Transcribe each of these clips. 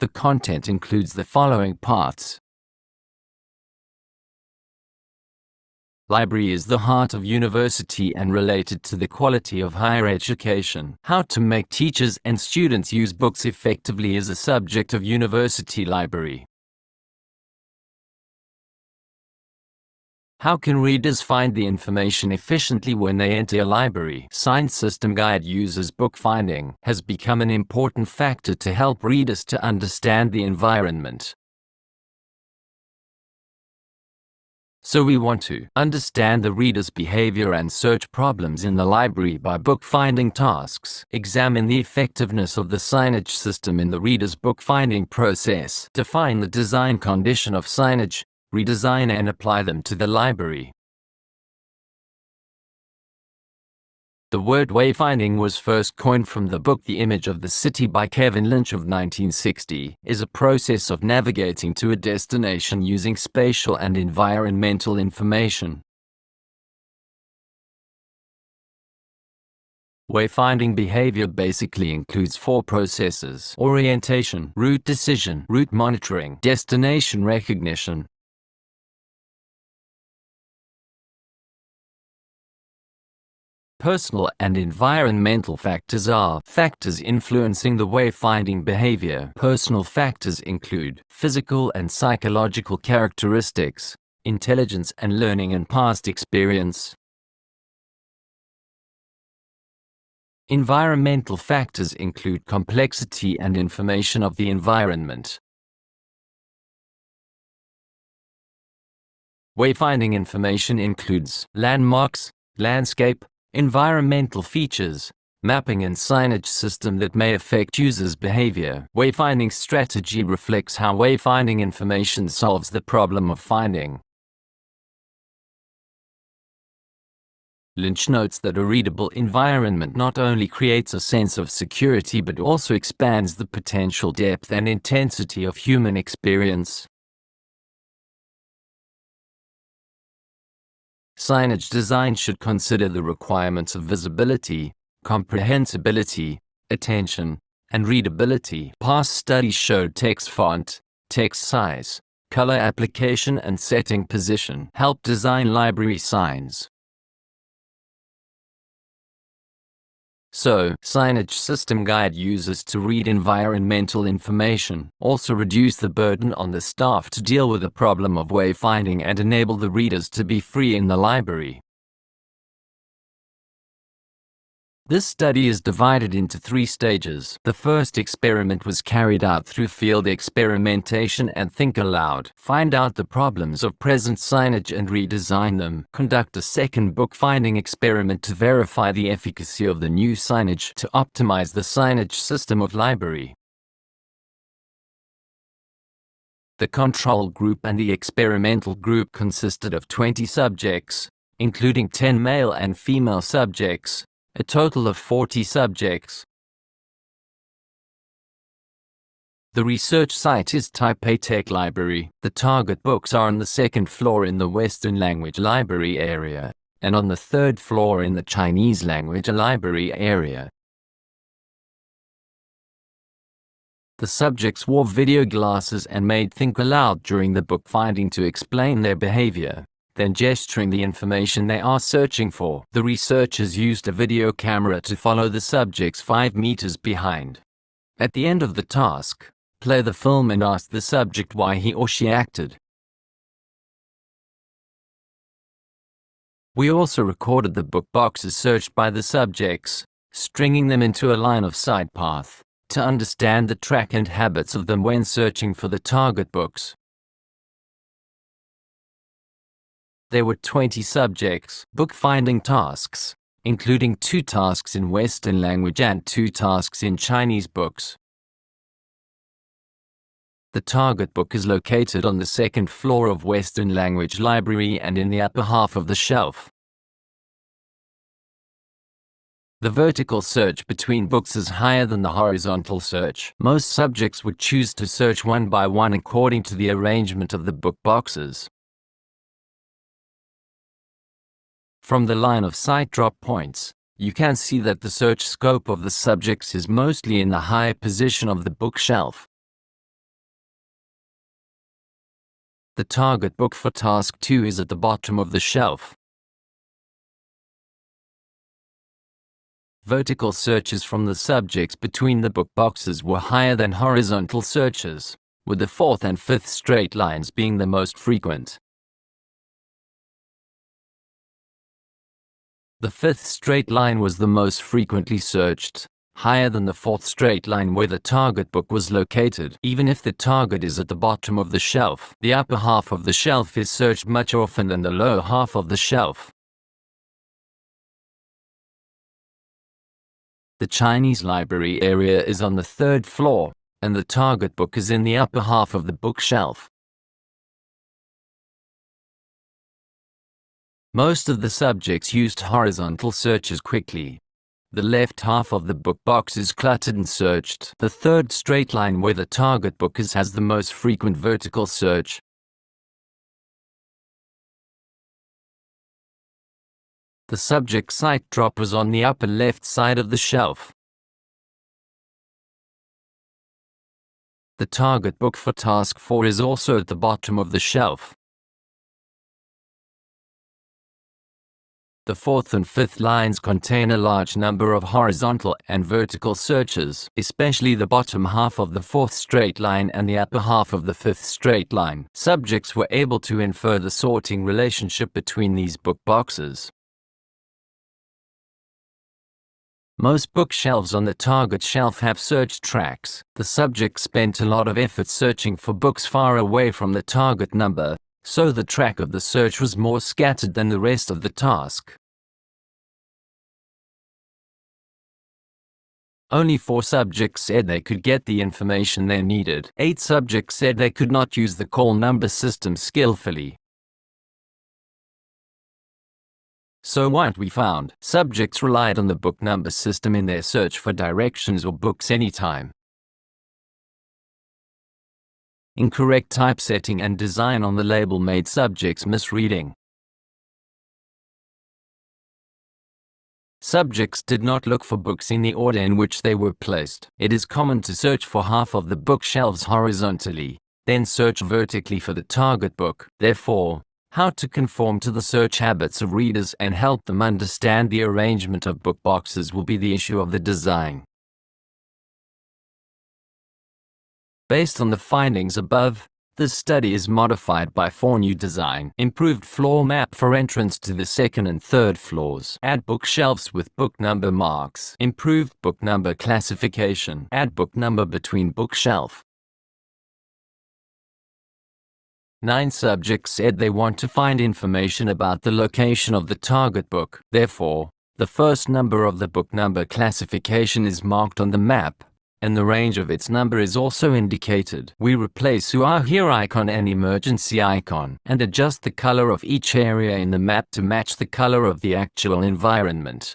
The content includes the following parts. Library is the heart of university and related to the quality of higher education. How to make teachers and students use books effectively is a subject of university library. How can readers find the information efficiently when they enter a library? Signage System Guide uses bookfinding has become an important factor to help readers to understand the environment. So we want to understand the reader's behavior and search problems in the library by bookfinding tasks. Examine the effectiveness of the signage system in the reader's bookfinding process. Define the design condition of signage, redesign and apply them to the library. The word wayfinding was first coined from the book The Image of the City by Kevin Lynch of 1960, is a process of navigating to a destination using spatial and environmental information. Wayfinding behavior basically includes 4 processes: orientation, route decision, route monitoring, destination recognition. Personal and environmental factors are factors influencing the wayfinding behavior. Personal factors include physical and psychological characteristics, intelligence and learning and past experience. Environmental factors include complexity and information of the environment. Wayfinding information includes landmarks, landscape, environmental features, mapping and signage system that may affect users' behavior. Wayfinding strategy reflects how wayfinding information solves the problem of finding. Lynch notes that a readable environment not only creates a sense of security but also expands the potential depth and intensity of human experience. Signage design should consider the requirements of visibility, comprehensibility, attention, and readability. Past studies showed text font, text size, color application and setting position help design library signs. So, Signage System Guide uses to read environmental information, also reduce the burden on the staff to deal with the problem of wayfinding and enable the readers to be free in the library. This study is divided into 3 stages. The first experiment was carried out through field experimentation and think aloud. Find out the problems of present signage and redesign them. Conduct a second bookfinding experiment to verify the efficacy of the new signage to optimize the signage system of library. The control group and the experimental group consisted of 20 subjects, including 10 male and female subjects. A total of 40 subjects. The research site is Taipei Tech Library. The target books are on the 2nd floor in the Western Language Library area, and on the 3rd floor in the Chinese Language Library area. The subjects wore video glasses and made think aloud during the bookfinding to explain their behavior, then gesturing the information they are searching for. The researchers used a video camera to follow the subjects 5 meters behind. At the end of the task, play the film and ask the subject why he or she acted. We also recorded the book boxes searched by the subjects, stringing them into a line-of-sight path, to understand the track and habits of them when searching for the target books. There were 20 subjects, bookfinding tasks, including 2 tasks in Western language and 2 tasks in Chinese books. The target book is located on the 2nd floor of Western Language Library and in the upper half of the shelf. The vertical search between books is higher than the horizontal search. Most subjects would choose to search one by one according to the arrangement of the book boxes. From the line-of-sight drop points, you can see that the search scope of the subjects is mostly in the higher position of the bookshelf. The target book for Task 2 is at the bottom of the shelf. Vertical searches from the subjects between the book boxes were higher than horizontal searches, with the fourth and fifth straight lines being the most frequent. The fifth straight line was the most frequently searched, higher than the fourth straight line where the target book was located. Even if the target is at the bottom of the shelf, the upper half of the shelf is searched much often than the lower half of the shelf. The Chinese library area is on the third floor, and the target book is in the upper half of the bookshelf. Most of the subjects used horizontal searches quickly. The left half of the book box is cluttered and searched. The third straight line where the target book is has the most frequent vertical search. The subject sight drop was on the upper left side of the shelf. The target book for Task 4 is also at the bottom of the shelf. The fourth and fifth lines contain a large number of horizontal and vertical searches, especially the bottom half of the fourth straight line and the upper half of the fifth straight line. Subjects were able to infer the sorting relationship between these book boxes. Most bookshelves on the target shelf have search tracks. The subject spent a lot of effort searching for books far away from the target number, so the track of the search was more scattered than the rest of the task. Only 4 subjects said they could get the information they needed. 8 subjects said they could not use the call number system skillfully. So what we found, subjects relied on the book number system in their search for directions or books anytime. Incorrect typesetting and design on the label made subjects misreading. Subjects did not look for books in the order in which they were placed. It is common to search for half of the bookshelves horizontally, then search vertically for the target book. Therefore, how to conform to the search habits of readers and help them understand the arrangement of book boxes will be the issue of the design. Based on the findings above, this study is modified by 4 new design. Improved floor map for entrance to the second and third floors. Add bookshelves with book number marks. Improved book number classification. Add book number between bookshelf. 9 subjects said they want to find information about the location of the target book. Therefore, the first number of the book number classification is marked on the map, and the range of its number is also indicated. We replace Who Are Here icon and emergency icon, and adjust the color of each area in the map to match the color of the actual environment.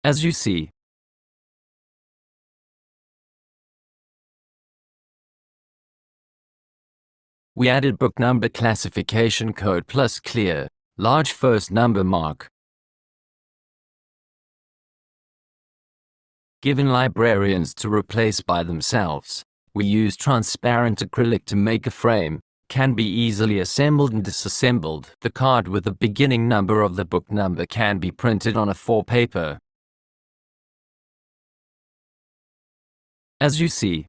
As you see, we added book number classification code plus clear, large first number mark. Given librarians to replace by themselves, we use transparent acrylic to make a frame, can be easily assembled and disassembled. The card with the beginning number of the book number can be printed on A4 paper. As you see,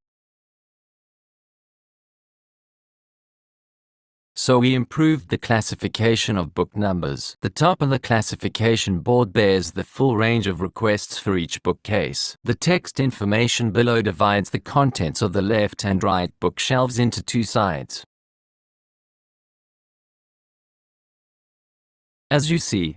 so we improved the classification of book numbers. The top of the classification board bears the full range of requests for each bookcase. The text information below divides the contents of the left and right bookshelves into 2 sides. As you see,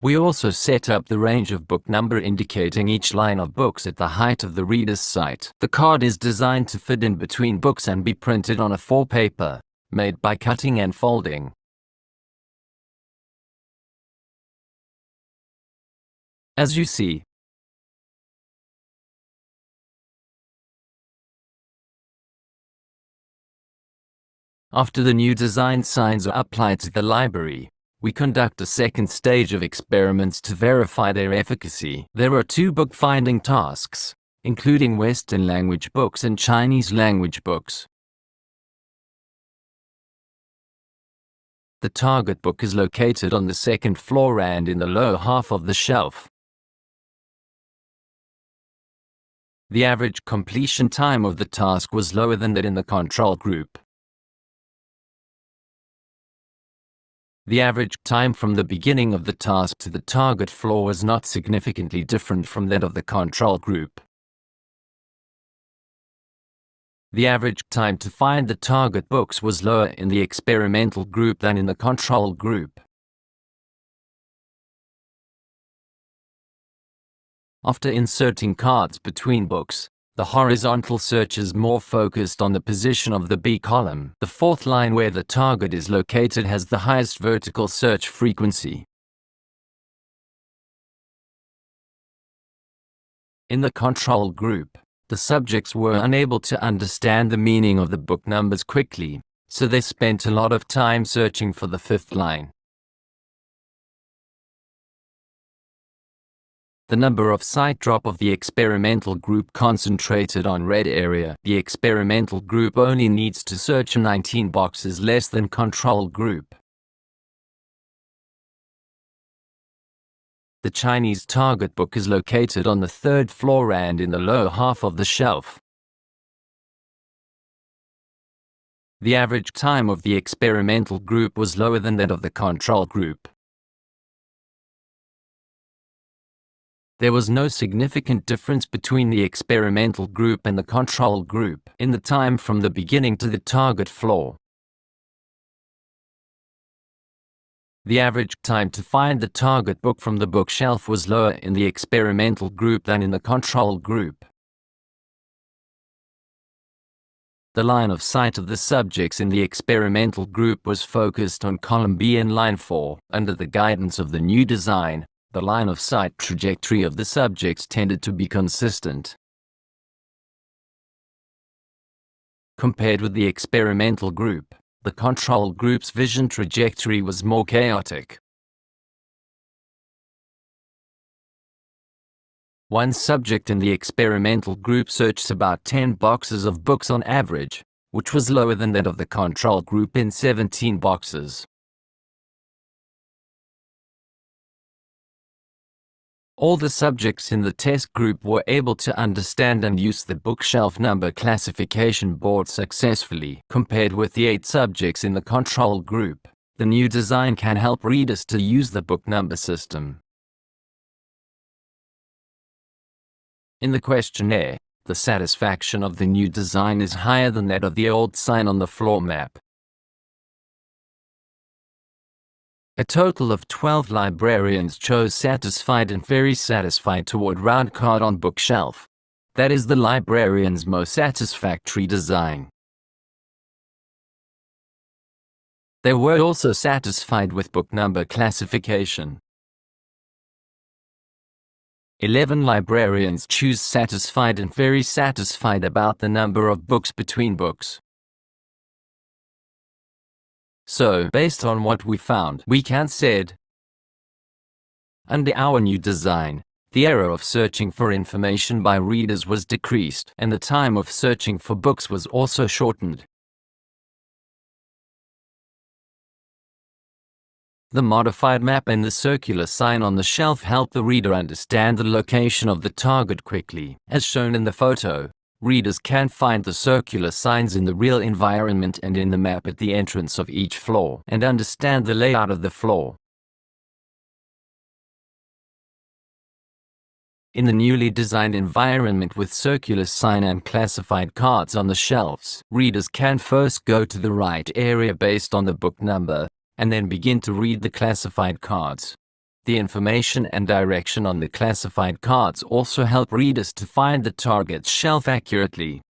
we also set up the range of book number indicating each line of books at the height of the reader's sight. The card is designed to fit in between books and be printed on A4 paper, made by cutting and folding. As you see, after the new design signs are applied to the library, we conduct a second stage of experiments to verify their efficacy. There are 2 book-finding tasks, including Western language books and Chinese language books. The target book is located on the second floor and in the lower half of the shelf. The average completion time of the task was lower than that in the control group. The average time from the beginning of the task to the target floor was not significantly different from that of the control group. The average time to find the target books was lower in the experimental group than in the control group. After inserting cards between books, the horizontal search is more focused on the position of the B column. The 4th line where the target is located has the highest vertical search frequency. In the control group, the subjects were unable to understand the meaning of the book numbers quickly, so they spent a lot of time searching for the 5th line. The number of sight drop of the experimental group concentrated on red area. The experimental group only needs to search 19 boxes less than control group. The Chinese target book is located on the 3rd floor and in the lower half of the shelf. The average time of the experimental group was lower than that of the control group. There was no significant difference between the experimental group and the control group in the time from the beginning to the target floor. The average time to find the target book from the bookshelf was lower in the experimental group than in the control group. The line of sight of the subjects in the experimental group was focused on column B in line 4. Under the guidance of the new design, the line of sight trajectory of the subjects tended to be consistent. Compared with the experimental group, the control group's vision trajectory was more chaotic. One subject in the experimental group searched about 10 boxes of books on average, which was lower than that of the control group in 17 boxes. All the subjects in the test group were able to understand and use the bookshelf number classification board successfully. Compared with the 8 subjects in the control group, the new design can help readers to use the book number system. In the questionnaire, the satisfaction of the new design is higher than that of the old sign on the floor map. A total of 12 librarians chose satisfied and very satisfied toward round card on bookshelf. That is the librarian's most satisfactory design. They were also satisfied with book number classification. 11 librarians choose satisfied and very satisfied about the number of books between books. So, based on what we found, we can said, under our new design, the error of searching for information by readers was decreased, and the time of searching for books was also shortened. The modified map and the circular sign on the shelf help the reader understand the location of the target quickly. As shown in the photo, readers can find the circular signs in the real environment and in the map at the entrance of each floor, and understand the layout of the floor. In the newly designed environment with circular sign and classified cards on the shelves, readers can first go to the right area based on the book number, and then begin to read the classified cards. The information and direction on the classified cards also help readers to find the target shelf accurately.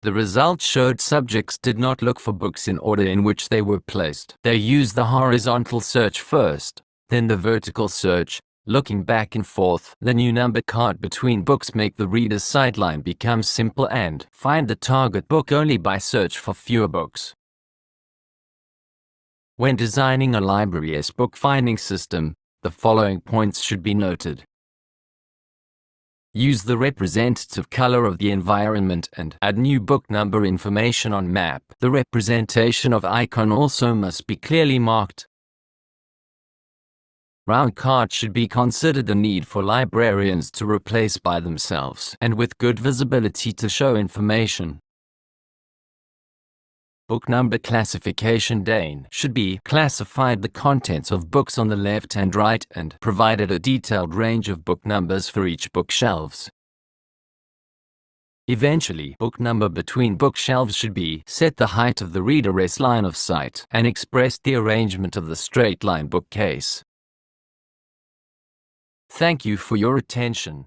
The results showed subjects did not look for books in order in which they were placed. They used the horizontal search first, then the vertical search, looking back and forth. The new number card between books make the reader's sideline become simple and find the target book only by search for fewer books. When designing a library's bookfinding system, the following points should be noted. Use the representative color of the environment and add new book number information on map. The representation of icon also must be clearly marked. Round cards should be considered a need for librarians to replace by themselves and with good visibility to show information. Book number classification Dane should be classified the contents of books on the left and right and provided a detailed range of book numbers for each bookshelves. Eventually, book number between bookshelves should be set the height of the reader's line of sight and express the arrangement of the straight line bookcase. Thank you for your attention.